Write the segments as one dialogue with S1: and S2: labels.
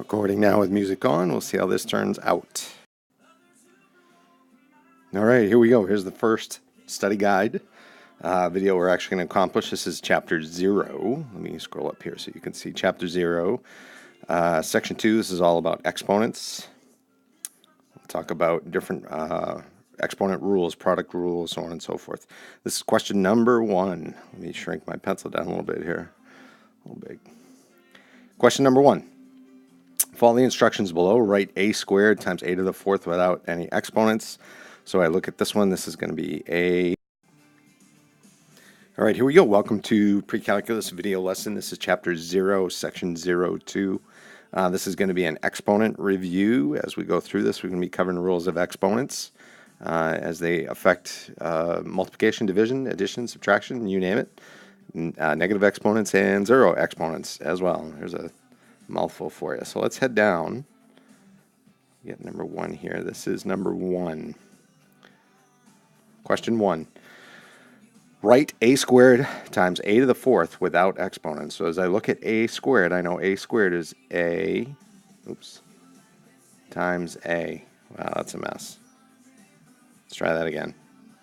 S1: Recording now with music on. We'll see how this turns out. All right, here we go. Here's the first study guide video we're actually going to accomplish. This is chapter 0. Let me scroll up here so you can see chapter 0. Section 2, this is all about exponents. We'll talk about different exponent rules, product rules, so on and so forth. This is question number 1. Let me shrink my pencil down a little bit here. A little big. Question number 1. Follow the instructions below. Write a squared times a to the fourth without any exponents. So I look at this one. This is going to be a. All right, here we go. Welcome to PreCalculus video lesson. This is chapter 0, section 02. This is going to be an exponent review. As we go through this, we're going to be covering the rules of exponents as they affect multiplication, division, addition, subtraction, you name it. Negative exponents and zero exponents as well. There's a mouthful for you. So let's head down. Get number 1 here. This is number 1. Question 1. Write a squared times a to the fourth without exponents. So as I look at a squared, I know a squared is a, times a. Wow, that's a mess. Let's try that again.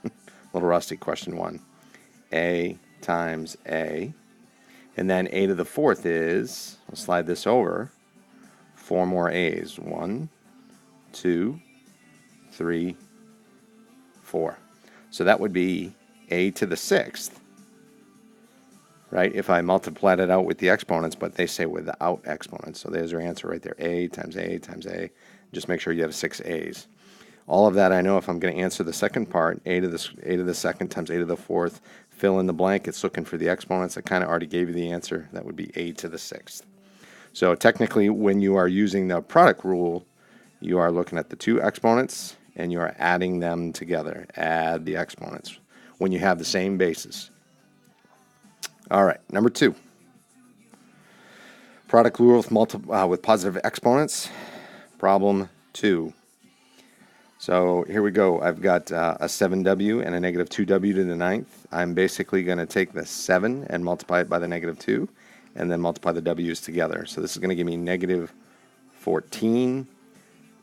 S1: A little rusty. Question 1. A times a. And then a to the fourth is, I'll slide this over, 4 more a's. 1, 2, 3, 4. So that would be a to the sixth, right? If I multiplied it out with the exponents, but they say without exponents. So there's your answer right there. A times A times A. Just make sure you have 6 a's. All of that I know if I'm going to answer the second part, a to the second times a to the fourth, fill in the blank. It's looking for the exponents. I kind of already gave you the answer. That would be a to the sixth. So technically, when you are using the product rule, you are looking at the 2 exponents and you are adding them together. Add the exponents when you have the same bases. All right, number 2. Product rule with positive exponents. Problem 2. So here we go. I've got a 7w and a negative 2w to the 9th. I'm basically going to take the 7 and multiply it by the negative 2 and then multiply the w's together. So this is going to give me negative 14.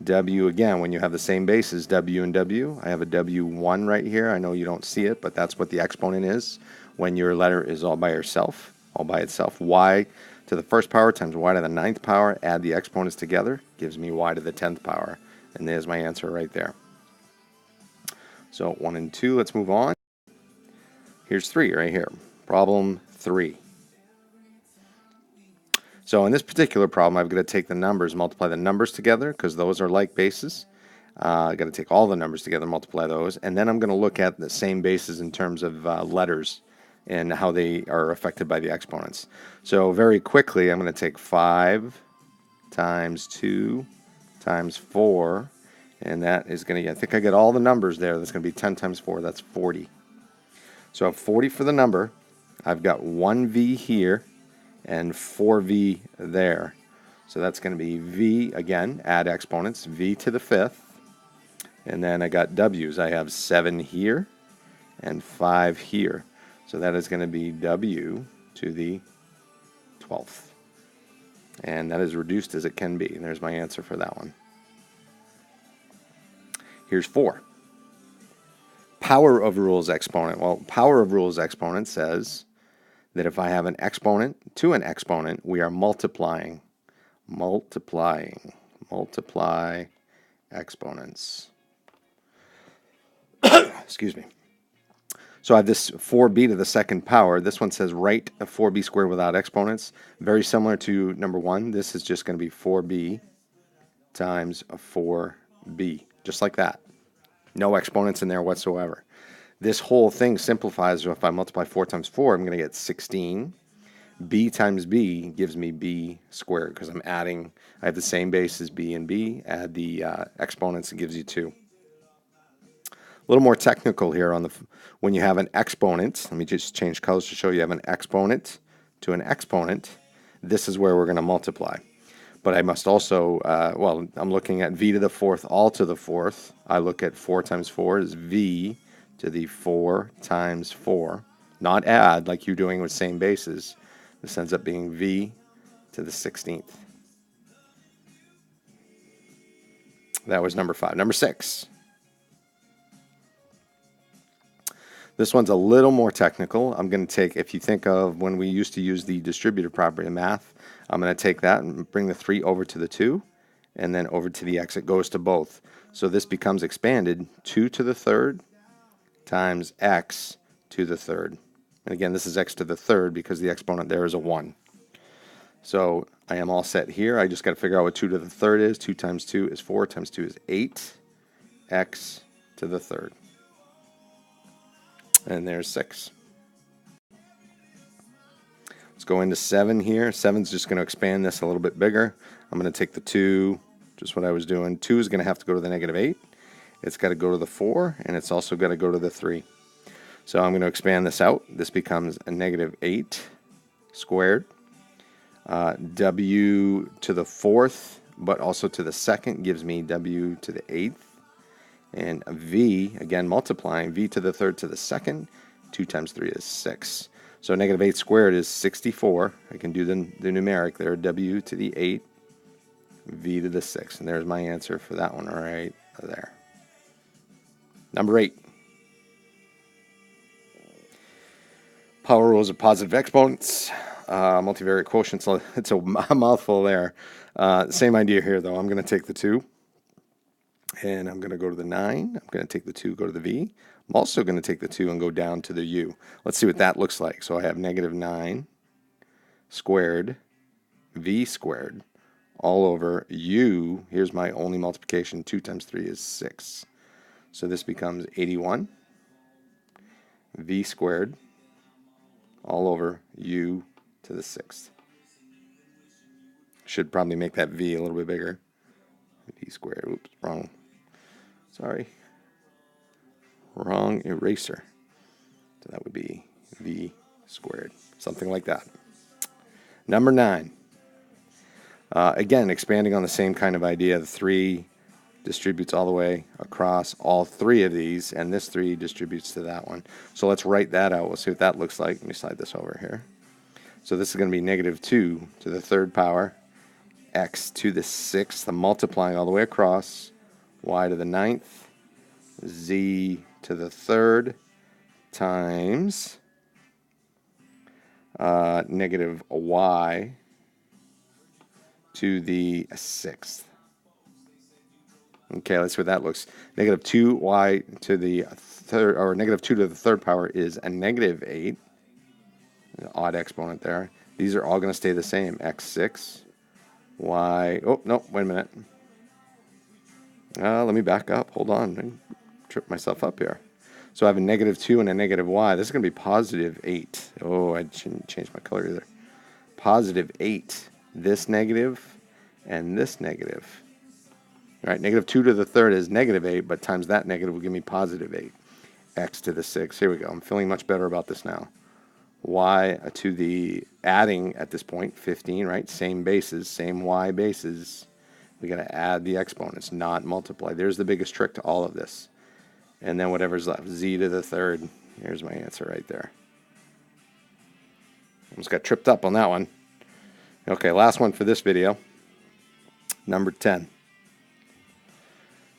S1: W again, when you have the same bases, w and w. I have a w1 right here. I know you don't see it, but that's what the exponent is when your letter is all by itself. Y to the first power times y to the 9th power. Add the exponents together. Gives me y to the 10th power. And there's my answer right there. So 1 and 2, let's move on. Here's 3 right here. Problem 3. So in this particular problem, I've got to take the numbers, multiply the numbers together, because those are like bases. I've got to take all the numbers together, multiply those, and then I'm going to look at the same bases in terms of letters and how they are affected by the exponents. So very quickly, I'm going to take 5 times 2 times 4, and that is going to, I think I get all the numbers there. That's going to be 10 times 4, that's 40. So I have 40 for the number. I've got 1v here and 4v there. So that's going to be v, again, add exponents, v to the 5th. And then I got w's. I have 7 here and 5 here. So that is going to be w to the 12th. And that is reduced as it can be. There's my answer for that one. Here's 4. Power of rules exponent. Well, power of rules exponent says that if I have an exponent to an exponent, we are multiplying. Multiply exponents. Excuse me. So I have this 4b to the second power. This one says write a 4b squared without exponents. Very similar to number 1. This is just going to be 4b times a 4b. Just like that. No exponents in there whatsoever. This whole thing simplifies. So if I multiply 4 times 4, I'm going to get 16. B times b gives me b squared because I'm adding. I have the same base as b and b. Add the exponents, it gives you 2. A little more technical here on when you have an exponent. Let me just change colors to show you have an exponent to an exponent. This is where we're going to multiply. But I must also, well, I'm looking at v to the 4th all to the 4th. I look at 4 times 4 is v to the 4 times 4. Not add like you're doing with same bases. This ends up being v to the 16th. That was number 5. Number 6. This one's a little more technical. I'm going to take, if you think of when we used to use the distributive property in math, I'm going to take that and bring the 3 over to the 2 and then over to the x. It goes to both. So this becomes expanded 2 to the 3rd times x to the 3rd. And again, this is x to the 3rd because the exponent there is a 1. So I am all set here. I just got to figure out what 2 to the 3rd is. 2 times 2 is 4 times 2 is 8. X to the 3rd. And there's 6. Let's go into 7 here. 7's just going to expand this a little bit bigger. I'm going to take the 2, just what I was doing. 2 is going to have to go to the negative 8. It's got to go to the 4, and it's also got to go to the 3. So I'm going to expand this out. This becomes a negative 8 squared. W to the 4th, but also to the 2nd gives me W to the 8th. And V, again multiplying, V to the 3rd to the 2nd, 2 times 3 is 6. So negative 8 squared is 64. I can do the numeric there, W to the 8, V to the 6. And there's my answer for that one right there. Number 8. Power rules of positive exponents. Multivariate quotients, it's a mouthful there. Same idea here, though. I'm going to take the 2, and I'm going to go to the 9. I'm going to take the 2, go to the V. I'm also going to take the 2 and go down to the U. Let's see what that looks like. So I have negative 9 squared, V squared, all over U. Here's my only multiplication. 2 times 3 is 6. So this becomes 81 V squared, all over U to the 6th. Should probably make that V a little bit bigger. V squared. Oops, wrong. Sorry. Wrong eraser. So that would be V squared. Something like that. Number 9. Again, expanding on the same kind of idea. The 3 distributes all the way across all 3 of these, and this 3 distributes to that one. So let's write that out. We'll see what that looks like. Let me slide this over here. So this is going to be negative 2 to the 3rd power, x to the 6th, I'm multiplying all the way across, y to the 9th, z to the 3rd, times negative y to the 6th. Okay, let's see what that looks. Negative 2y to the 3rd, or negative 2 to the 3rd power is a negative 8. An odd exponent there. These are all going to stay the same. X6, y... Oh, no, wait a minute. Let me back up. Hold on. I tripped myself up here. So I have a negative 2 and a negative y. This is going to be positive 8. Oh, I shouldn't change my color either. Positive 8. This negative and this negative. All right, negative 2 to the 3rd is negative 8, but times that negative will give me positive 8. X to the 6. Here we go. I'm feeling much better about this now. Y to the adding at this point, 15, right? Same bases, same y bases. We got to add the exponents, not multiply. There's the biggest trick to all of this. And then whatever's left, z to the 3rd. Here's my answer right there. Almost got tripped up on that one. Okay, last one for this video. Number 10.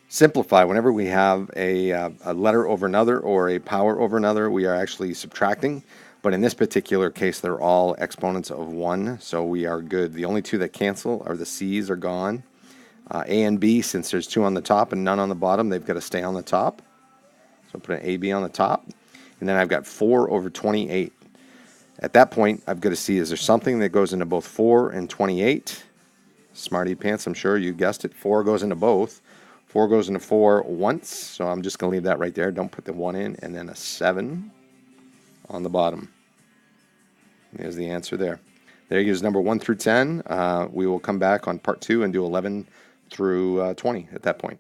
S1: Simplify. Whenever we have a letter over another or a power over another, we are actually subtracting. But in this particular case, they're all exponents of 1, so we are good. The only 2 that cancel are the C's are gone. A and B, since there's 2 on the top and none on the bottom, they've got to stay on the top. So put an AB on the top. And then I've got 4 over 28. At that point, I've got to see, is there something that goes into both 4 and 28? Smarty pants, I'm sure you guessed it. 4 goes into both. 4 goes into 4 once, so I'm just going to leave that right there. Don't put the 1 in, and then a 7 on the bottom. There's the answer there. There is number 1 through 10. We will come back on part 2 and do 11 through 20 at that point.